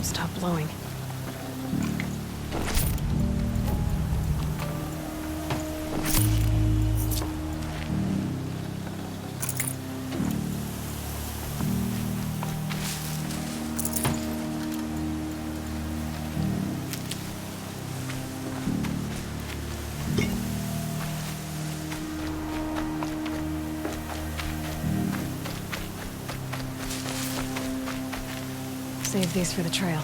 stop blowing. Save these for the trail.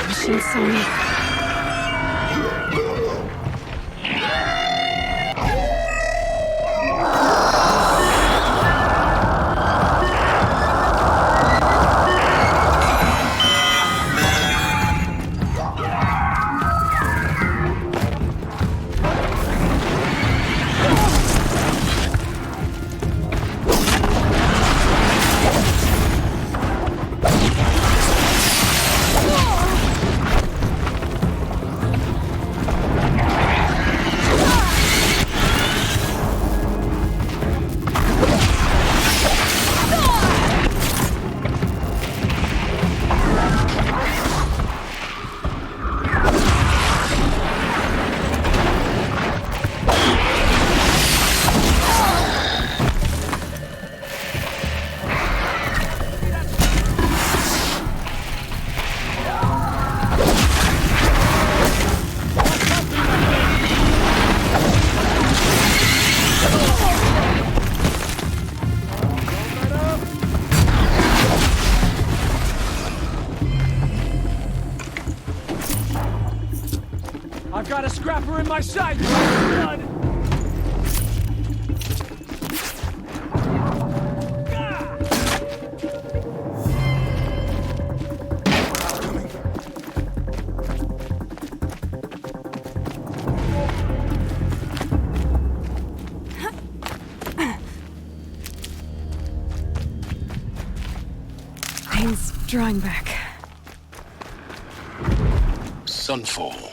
Machine saw me. I've got a scrapper in my sight! Blood! Pain's drawing back. Sunfall.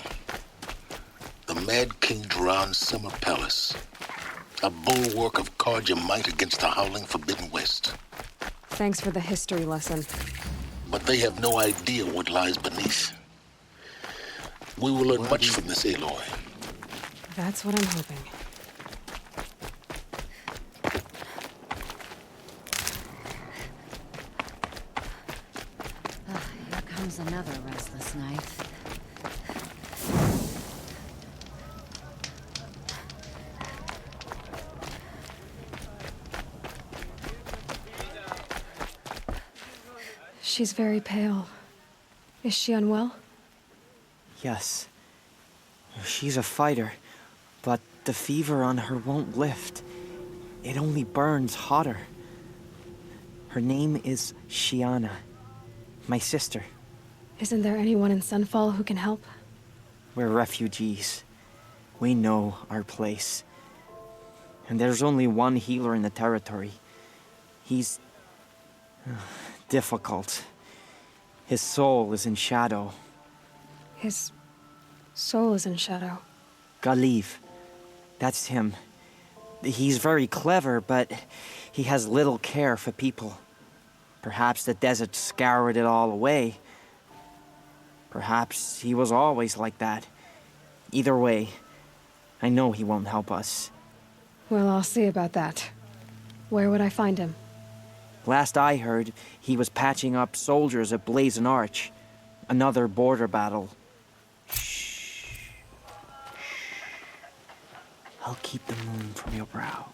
The Mad King Duran's summer palace. A bulwark of card your might against the howling Forbidden West. Thanks for the history lesson. But they have no idea what lies beneath. We will learn much from this Aloy. That's what I'm hoping. Here comes another restless night. She's very pale. Is she unwell? Yes. She's a fighter, but the fever on her won't lift. It only burns hotter. Her name is Shiana, my sister. Isn't there anyone in Sunfall who can help? We're refugees. We know our place. And there's only one healer in the territory. He's difficult. His soul is in shadow. His soul is in shadow. Galiv. That's him. He's very clever, but he has little care for people. Perhaps the desert scoured it all away. Perhaps he was always like that. Either way, I know he won't help us. Well, I'll see about that. Where would I find him? Last I heard, he was patching up soldiers at Blazon Arch. Another border battle. Shh. I'll keep the moon from your brow.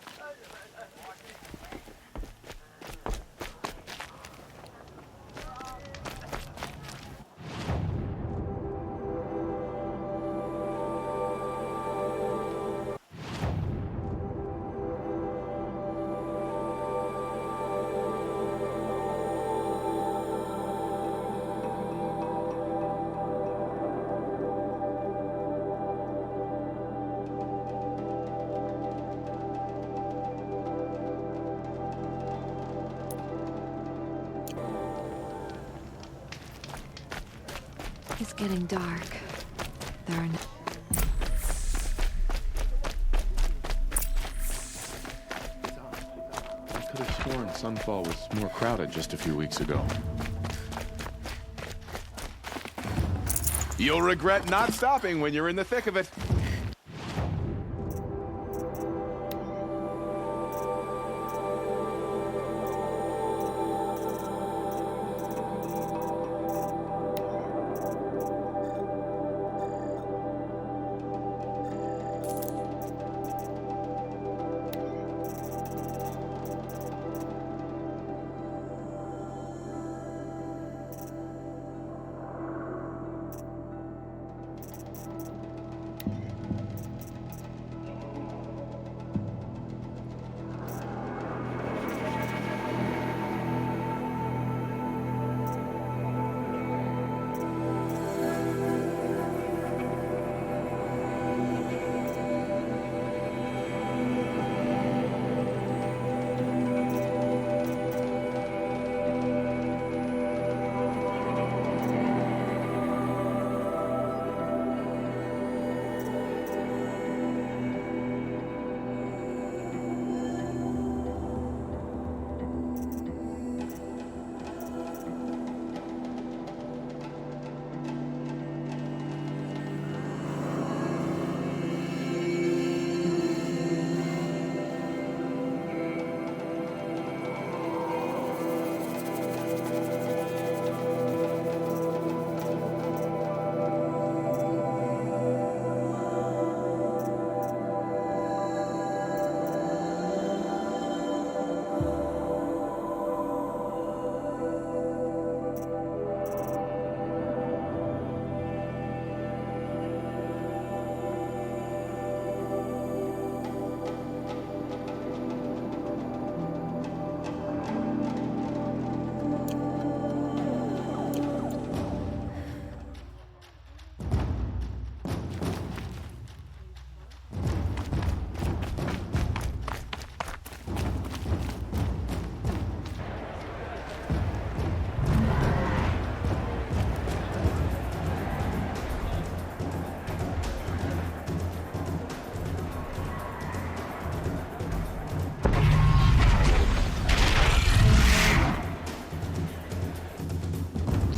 It's getting dark. There are no... I could have sworn Sunfall was more crowded just a few weeks ago. You'll regret not stopping when you're in the thick of it.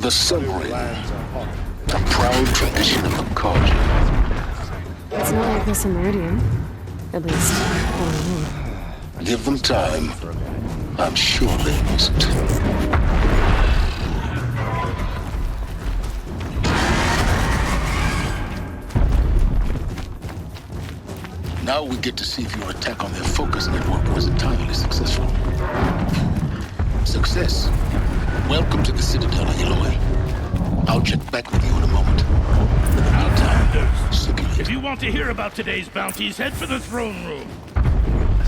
The submarine, a proud tradition of the culture. It's not like this in Meridian. At least, I don't know. Give them time. I'm sure they must. Now we get to see if your attack on their focus network was entirely successful. Success. Welcome to the Citadel, Aloy. I'll check back with you in a moment. In the meantime, circulate. If you want to hear about today's bounties, head for the throne room.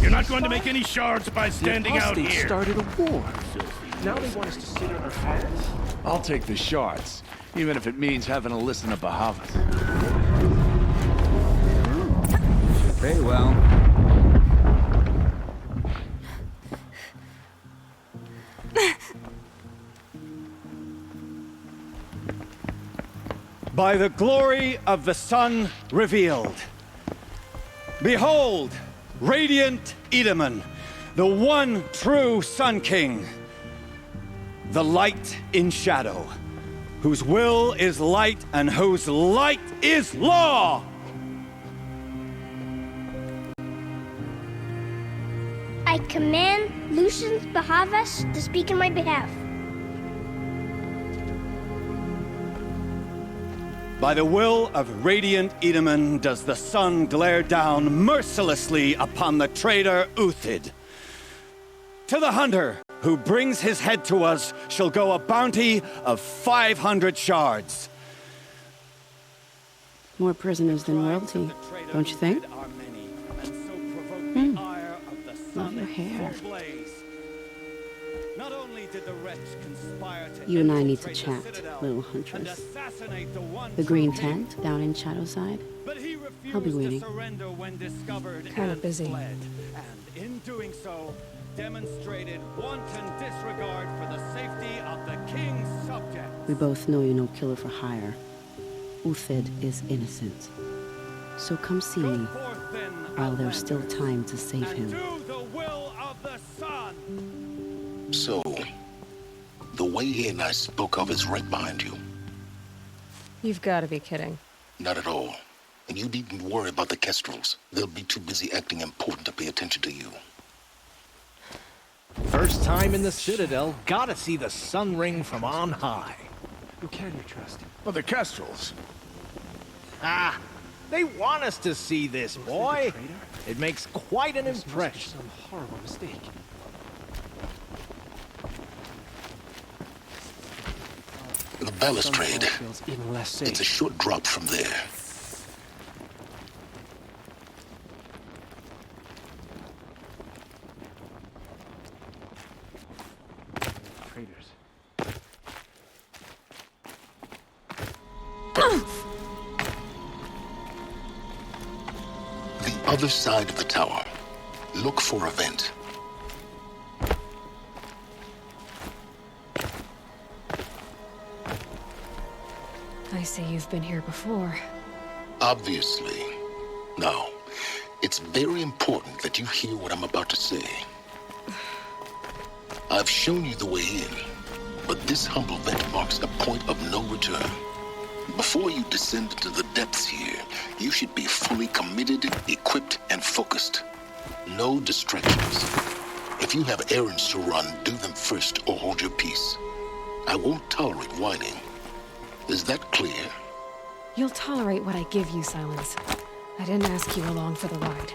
You're not going to make any shards by standing out here. Started a war. Now they want us to sit on our hands. I'll take the shards, even if it means having to listen to Bahavas. Very well. By the glory of the sun revealed. Behold, radiant Edaman, the one true Sun King. The light in shadow, whose will is light and whose light is law. I command Lucius Bahavas to speak in my behalf. By the will of radiant Edaman does the sun glare down mercilessly upon the traitor Uthid. To the hunter who brings his head to us shall go a bounty of 500 shards. More prisoners than royalty, don't you think? Love your hair. You and I need to chat, little huntress. The green tent down in Shadowside. I'll be waiting. Kind of busy. And in doing so, demonstrated wanton disregard for the safety of the king's subjects. We both know you're no killer for hire. Uthid is innocent. So come see me, while there's still time to save him. So, the way in I spoke of is right behind you. You've got to be kidding. Not at all. And you needn't worry about the Kestrels. They'll be too busy acting important to pay attention to you. First time in the Citadel, gotta see the sun ring from on high. Who can you trust? Well, the Kestrels. Ah, they want us to see this, boy. It makes quite an impression. Some horrible mistake. The balustrade. Feels even less safe. It's a short drop from there. Traitors. The other side of the tower. Look for a vent. I see you've been here before. Obviously. Now, it's very important that you hear what I'm about to say. I've shown you the way in, but this humble vent marks a point of no return. Before you descend into the depths here, you should be fully committed, equipped, and focused. No distractions. If you have errands to run, do them first or hold your peace. I won't tolerate whining. Is that clear? You'll tolerate what I give you, Silence. I didn't ask you along for the ride.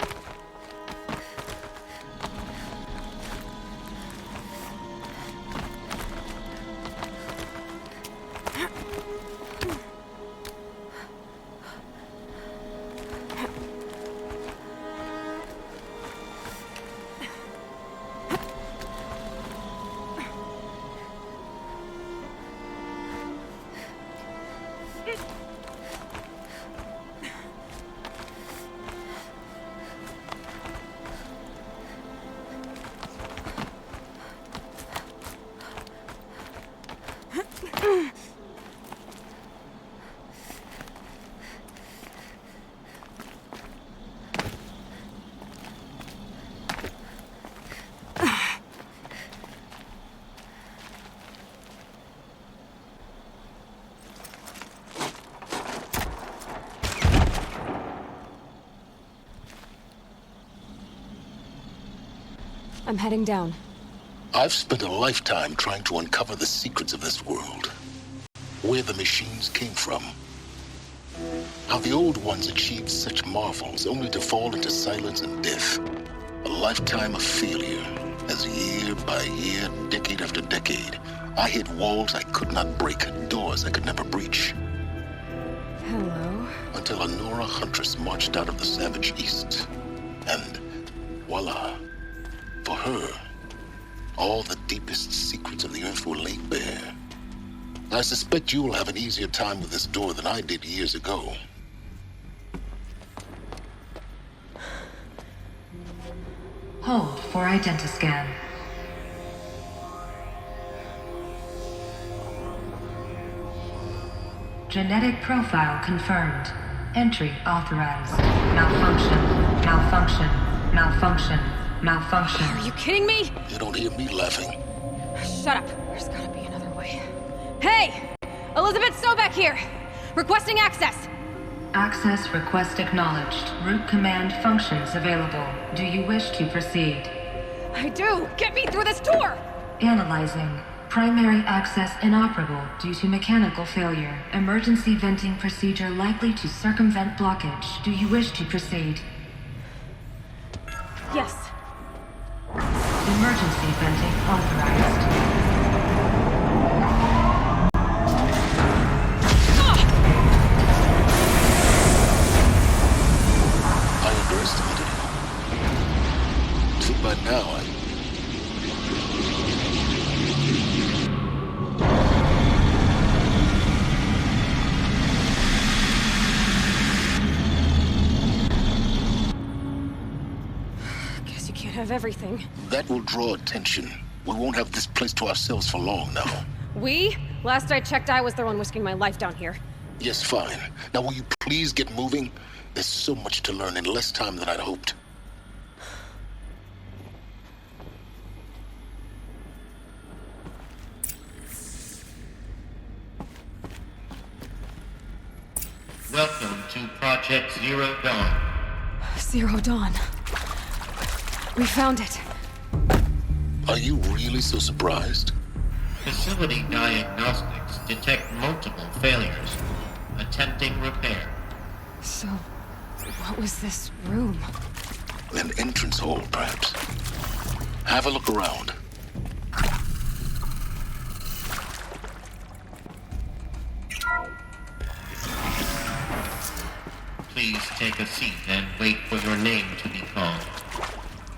I'm heading down. I've spent a lifetime trying to uncover the secrets of this world. Where the machines came from. How the old ones achieved such marvels only to fall into silence and death. A lifetime of failure, as year by year, decade after decade, I hit walls I could not break, doors I could never breach. Hello. Until a Nora huntress marched out of the savage east. And voila. For her, all the deepest secrets of the earth were laid bare. I suspect you will have an easier time with this door than I did years ago. Hold for identiscan. Genetic profile confirmed. Entry authorized. Malfunction. Malfunction. Malfunction. Malfunction. Are you kidding me? You don't hear me laughing. Shut up. There's gotta be another way. Hey! Elizabeth Sobek here! Requesting access! Access request acknowledged. Root command functions available. Do you wish to proceed? I do! Get me through this door! Analyzing. Primary access inoperable due to mechanical failure. Emergency venting procedure likely to circumvent blockage. Do you wish to proceed? Yes. Emergency venting authorized. By now, Guess you can't have everything. That will draw attention. We won't have this place to ourselves for long now. We? Last I checked, I was the one risking my life down here. Yes, fine. Now will you please get moving? There's so much to learn in less time than I'd hoped. Welcome to Project Zero Dawn. Zero Dawn. We found it. Are you really so surprised? Facility diagnostics detect multiple failures. Attempting repair. So, what was this room? An entrance hall, perhaps. Have a look around. Please take a seat and wait for your name to be called.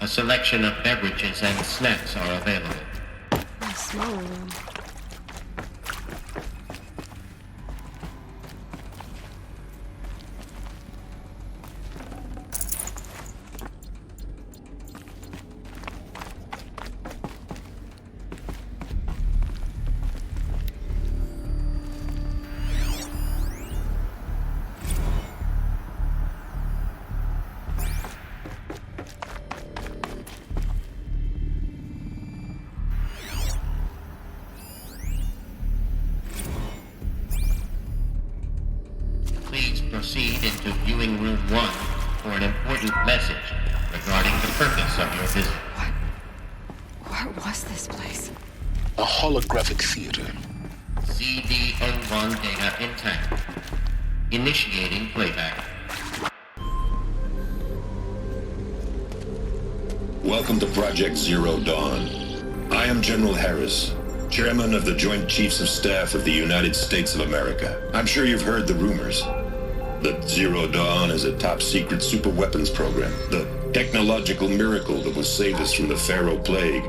A selection of beverages and snacks are available. A smaller room. Proceed into viewing room 1 for an important message regarding the purpose of your visit. What was this place? A holographic theater. CD01 data intact. Initiating playback. Welcome to Project Zero Dawn. I am General Harris, Chairman of the Joint Chiefs of Staff of the United States of America. I'm sure you've heard the rumors. That Zero Dawn is a top-secret superweapons program, the technological miracle that will save us from the Pharaoh Plague,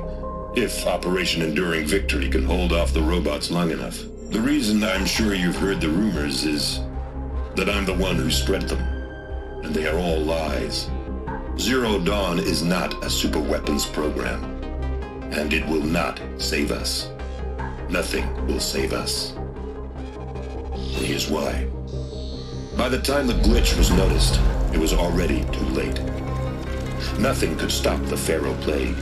if Operation Enduring Victory can hold off the robots long enough. The reason I'm sure you've heard the rumors is that I'm the one who spread them, and they are all lies. Zero Dawn is not a superweapons program, and it will not save us. Nothing will save us. And here's why. By the time the glitch was noticed, it was already too late. Nothing could stop the Pharaoh Plague.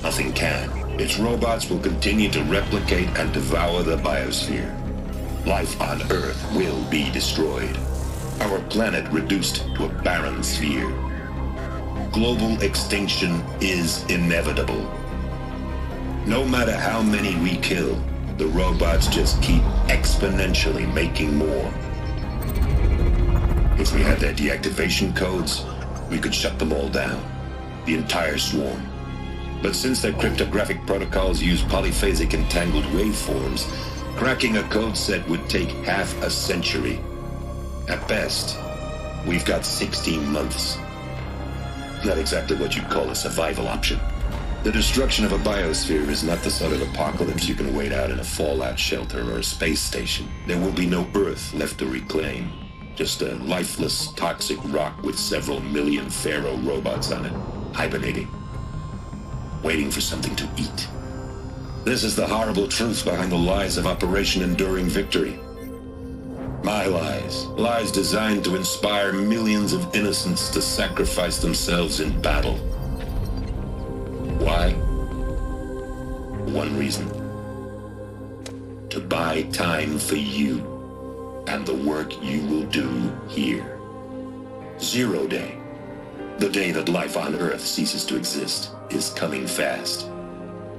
Nothing can. Its robots will continue to replicate and devour the biosphere. Life on Earth will be destroyed. Our planet reduced to a barren sphere. Global extinction is inevitable. No matter how many we kill, the robots just keep exponentially making more. If we had their deactivation codes, we could shut them all down. The entire swarm. But since their cryptographic protocols use polyphasic entangled waveforms, cracking a code set would take half a century. At best, we've got 16 months. Not exactly what you'd call a survival option. The destruction of a biosphere is not the sort of apocalypse you can wait out in a fallout shelter or a space station. There will be no Earth left to reclaim. Just a lifeless, toxic rock with several million Pharaoh robots on it, hibernating, waiting for something to eat. This is the horrible truth behind the lies of Operation Enduring Victory. My lies. Lies designed to inspire millions of innocents to sacrifice themselves in battle. Why? One reason. To buy time for you and the work you will do here. 0 Day. The day that life on Earth ceases to exist is coming fast.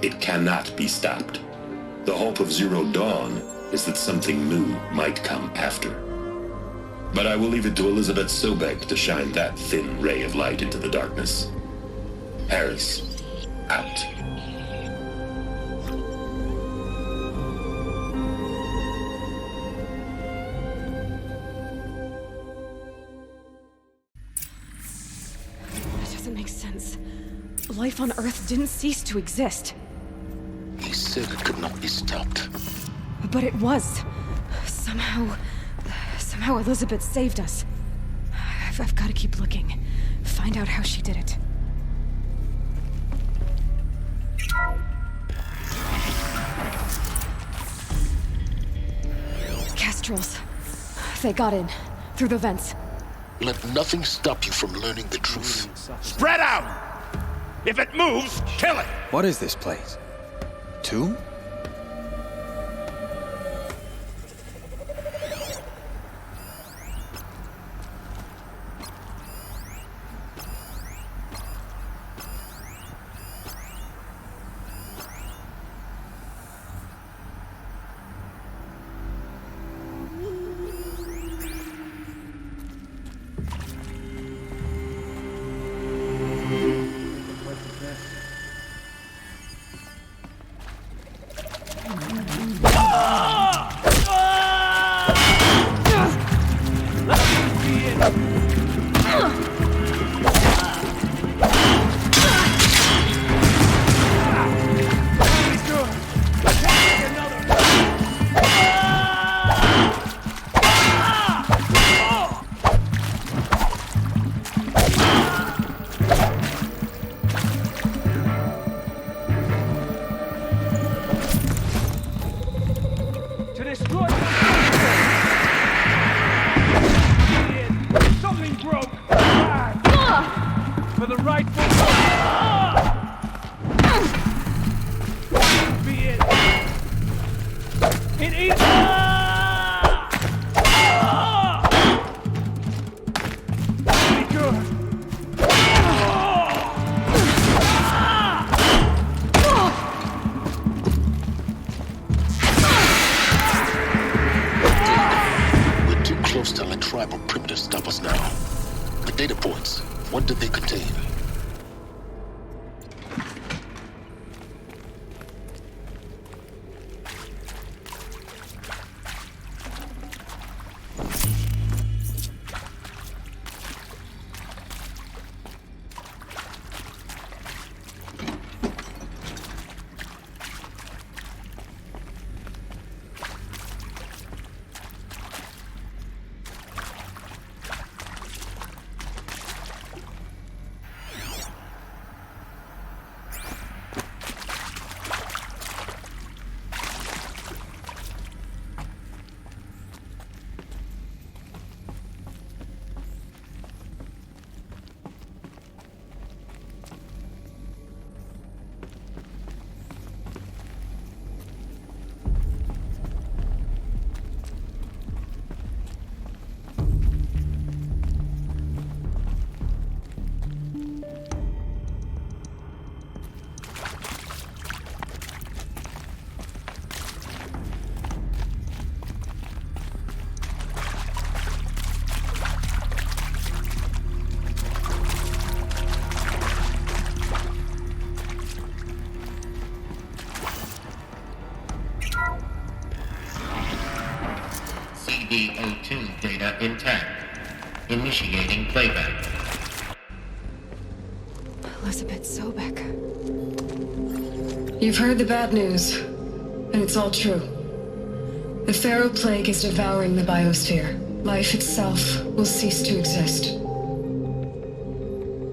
It cannot be stopped. The hope of Zero Dawn is that something new might come after. But I will leave it to Elizabeth Sobek to shine that thin ray of light into the darkness. Harris, out. That doesn't make sense. Life on Earth didn't cease to exist. He said it could not be stopped. But it was. Somehow Elizabeth saved us. I've got to keep looking. Find out how she did it. Kestrels. They got in. Through the vents. Let nothing stop you from learning the truth. Spread out! If it moves, kill it! What is this place? Tomb? data intact. Initiating playback. Elizabeth Sobek. You've heard the bad news, and it's all true. The Pharaoh Plague is devouring the biosphere. Life itself will cease to exist.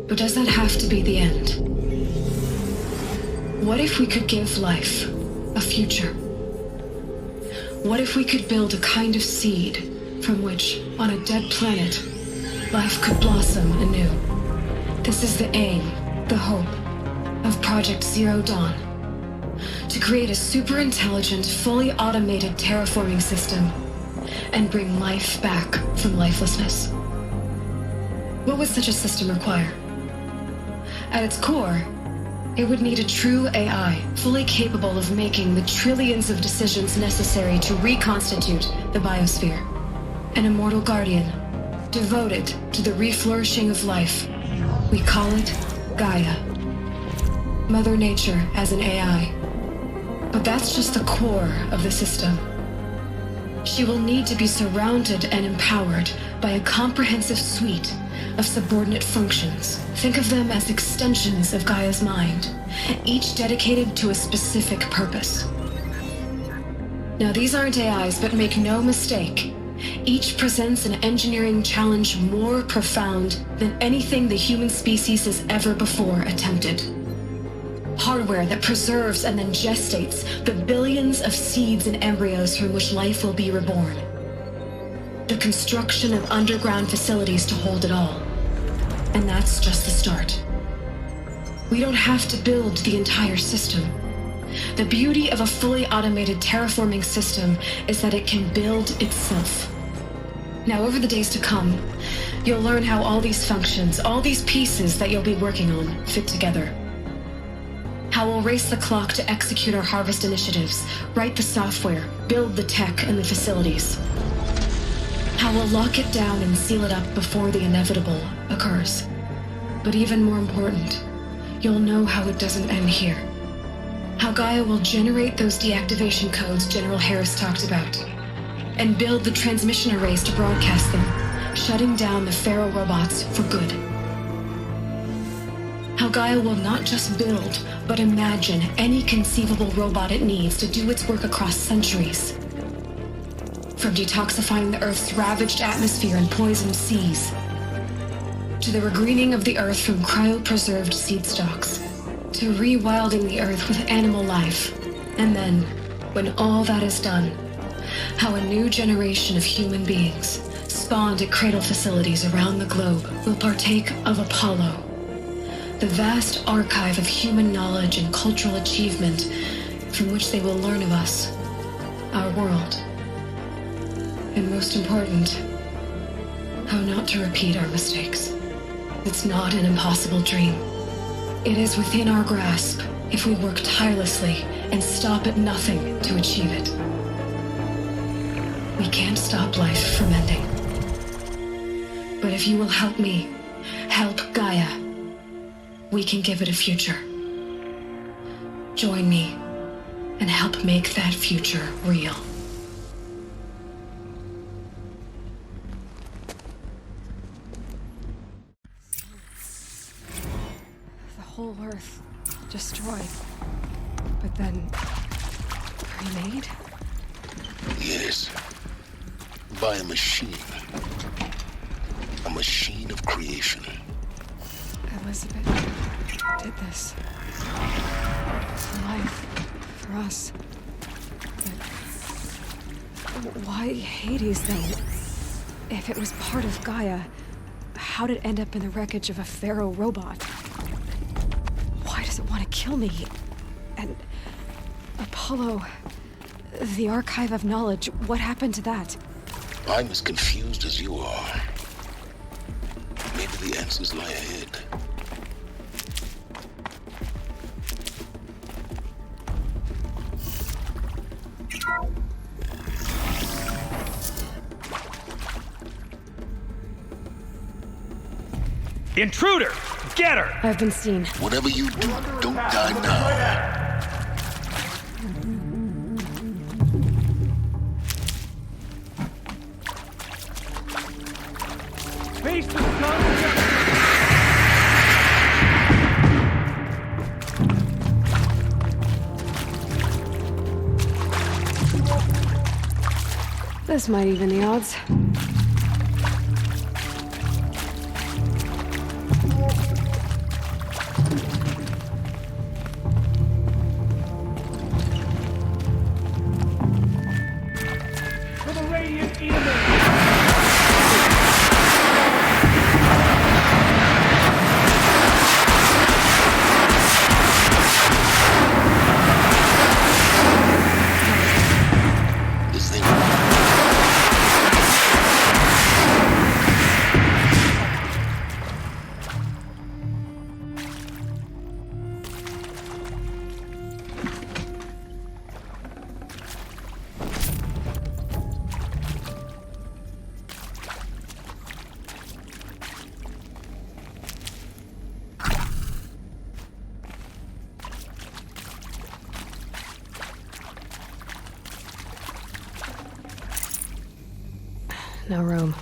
But does that have to be the end? What if we could give life a future? What if we could build a kind of seed from which, on a dead planet, life could blossom anew? This is the aim, the hope, of Project Zero Dawn. To create a super-intelligent, fully automated terraforming system and bring life back from lifelessness. What would such a system require? At its core, it would need a true AI, fully capable of making the trillions of decisions necessary to reconstitute the biosphere. An immortal guardian, devoted to the reflourishing of life. We call it Gaia. Mother Nature as an AI. But that's just the core of the system. She will need to be surrounded and empowered by a comprehensive suite of subordinate functions. Think of them as extensions of Gaia's mind, each dedicated to a specific purpose. Now, these aren't AIs, but make no mistake, each presents an engineering challenge more profound than anything the human species has ever before attempted. Hardware that preserves and then gestates the billions of seeds and embryos from which life will be reborn. The construction of underground facilities to hold it all. And that's just the start. We don't have to build the entire system. The beauty of a fully automated terraforming system is that it can build itself. Now, over the days to come, you'll learn how all these functions, all these pieces that you'll be working on, fit together. How we'll race the clock to execute our harvest initiatives, write the software, build the tech and the facilities. How we'll lock it down and seal it up before the inevitable occurs. But even more important, you'll know how it doesn't end here. How Gaia will generate those deactivation codes General Harris talked about, and build the transmission arrays to broadcast them, shutting down the Pharaoh robots for good. How Gaia will not just build, but imagine any conceivable robot it needs to do its work across centuries. From detoxifying the Earth's ravaged atmosphere and poisoned seas, to the regreening of the Earth from cryopreserved seed stalks, to rewilding the Earth with animal life. And then, when all that is done, how a new generation of human beings, spawned at cradle facilities around the globe, will partake of Apollo, the vast archive of human knowledge and cultural achievement from which they will learn of us, our world. And most important, how not to repeat our mistakes. It's not an impossible dream. It is within our grasp if we work tirelessly and stop at nothing to achieve it. We can't stop life from ending. But if you will help me, help Gaia, we can give it a future. Join me and help make that future real. The whole Earth destroyed, but then remade? Yes. By a machine. A machine of creation. Elizabeth did this. For life. For us. But why Hades, then? If it was part of Gaia, how did it end up in the wreckage of a Pharaoh robot? Why does it want to kill me? And Apollo, the archive of knowledge, what happened to that? I'm as confused as you are. Maybe the answers lie ahead. Intruder! Get her! I've been seen. Whatever you do, don't die now. face the sun. This might even the odds. For the Radiant Eater! No room.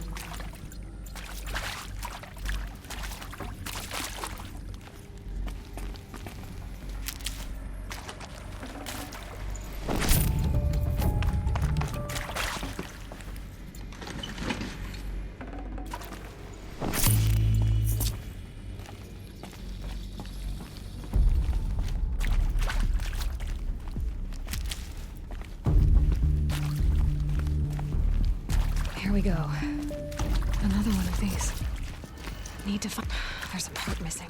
Here we go. Another one of these. Need to find... There's a part missing.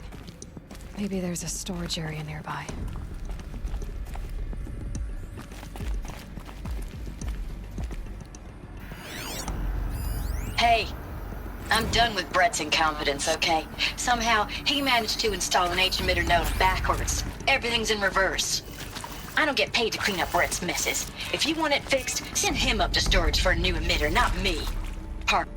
Maybe there's a storage area nearby. Hey, I'm done with Brett's incompetence, okay? Somehow, he managed to install an H-emitter node backwards. Everything's in reverse. I don't get paid to clean up Brett's messes. If you want it fixed, send him up to storage for a new emitter, not me. Part.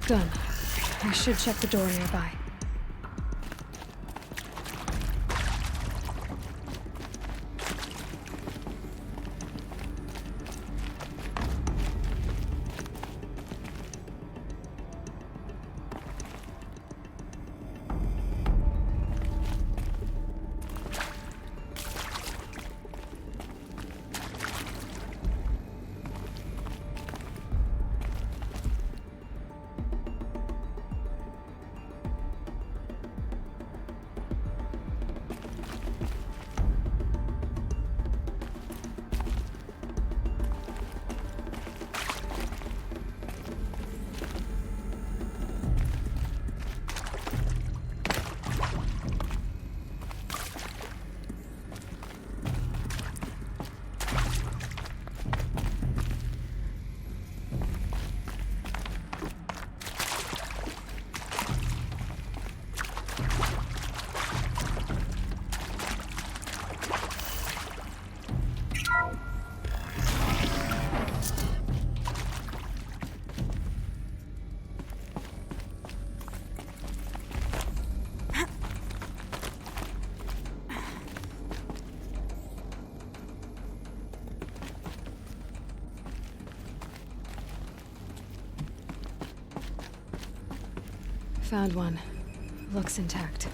Done. I should check the door nearby. Found one. Looks intact.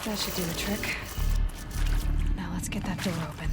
That should do the trick. Now let's get that door open.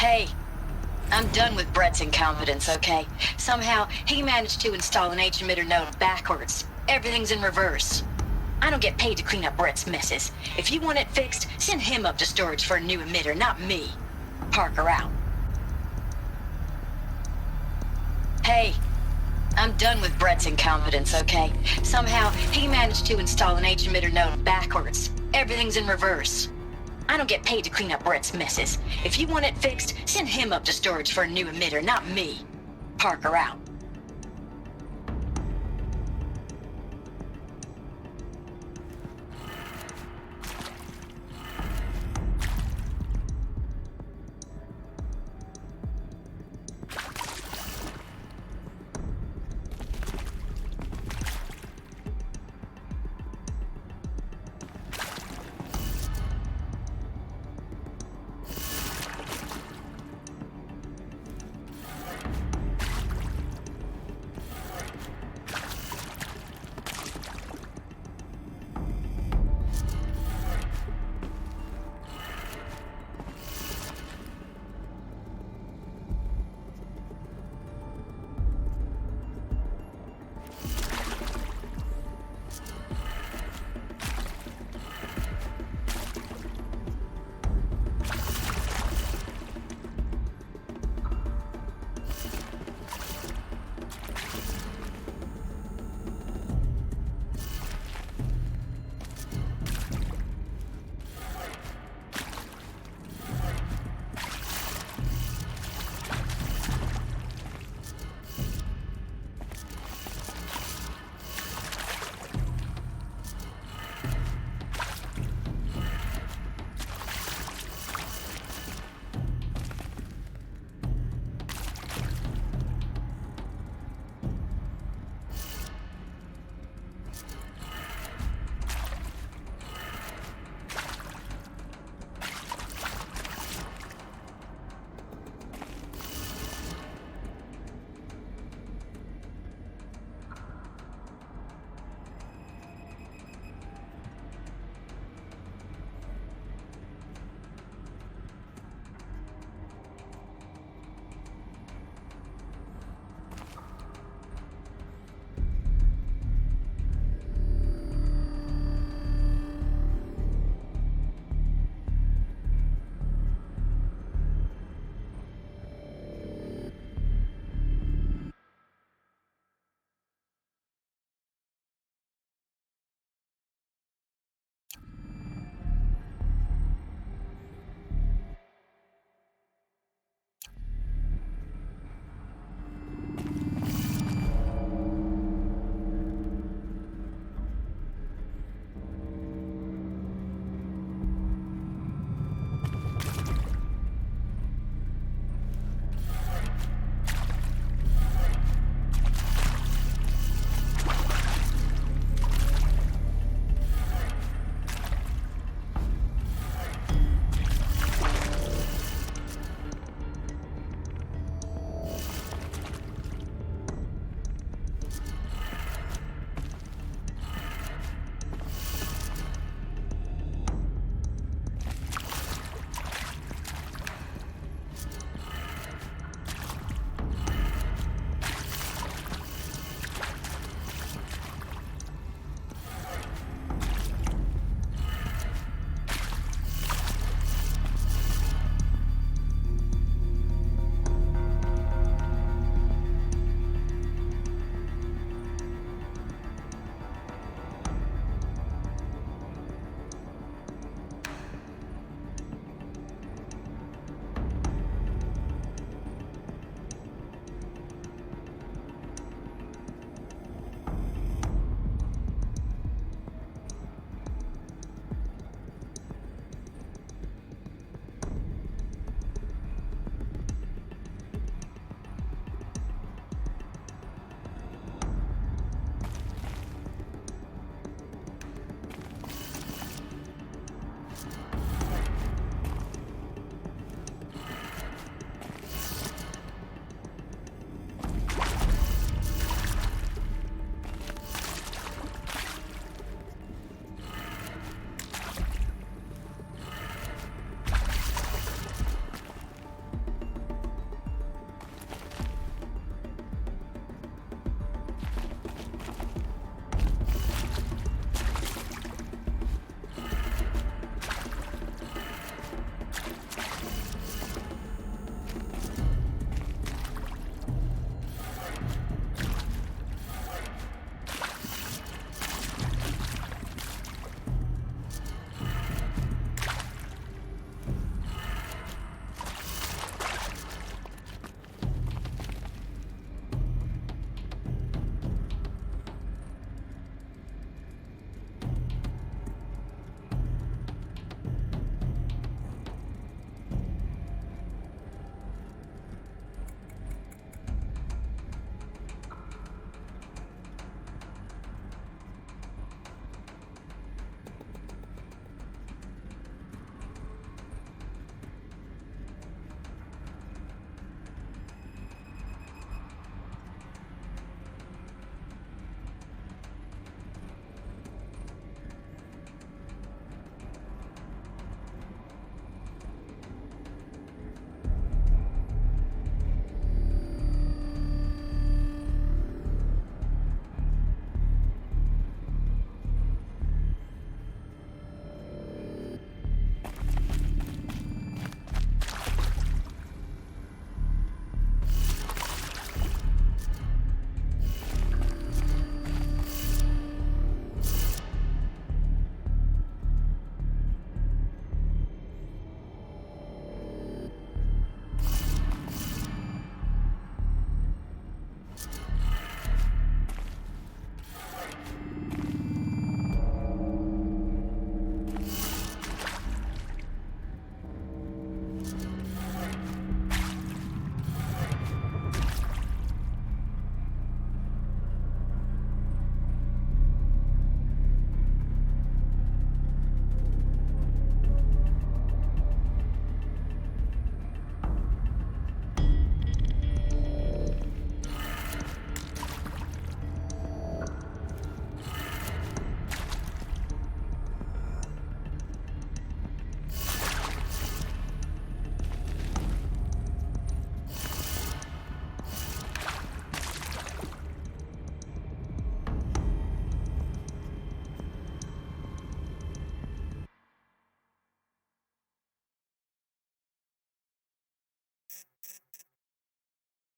Hey, I'm done with Brett's incompetence, okay? Somehow, he managed to install an H-emitter node backwards. Everything's in reverse. I don't get paid to clean up Brett's messes. If you want it fixed, send him up to storage for a new emitter, not me. Parker out. Hey, I'm done with Brett's incompetence, okay? Somehow, he managed to install an H-emitter node backwards. Everything's in reverse. I don't get paid to clean up Brett's messes. If you want it fixed, send him up to storage for a new emitter, not me. Parker out.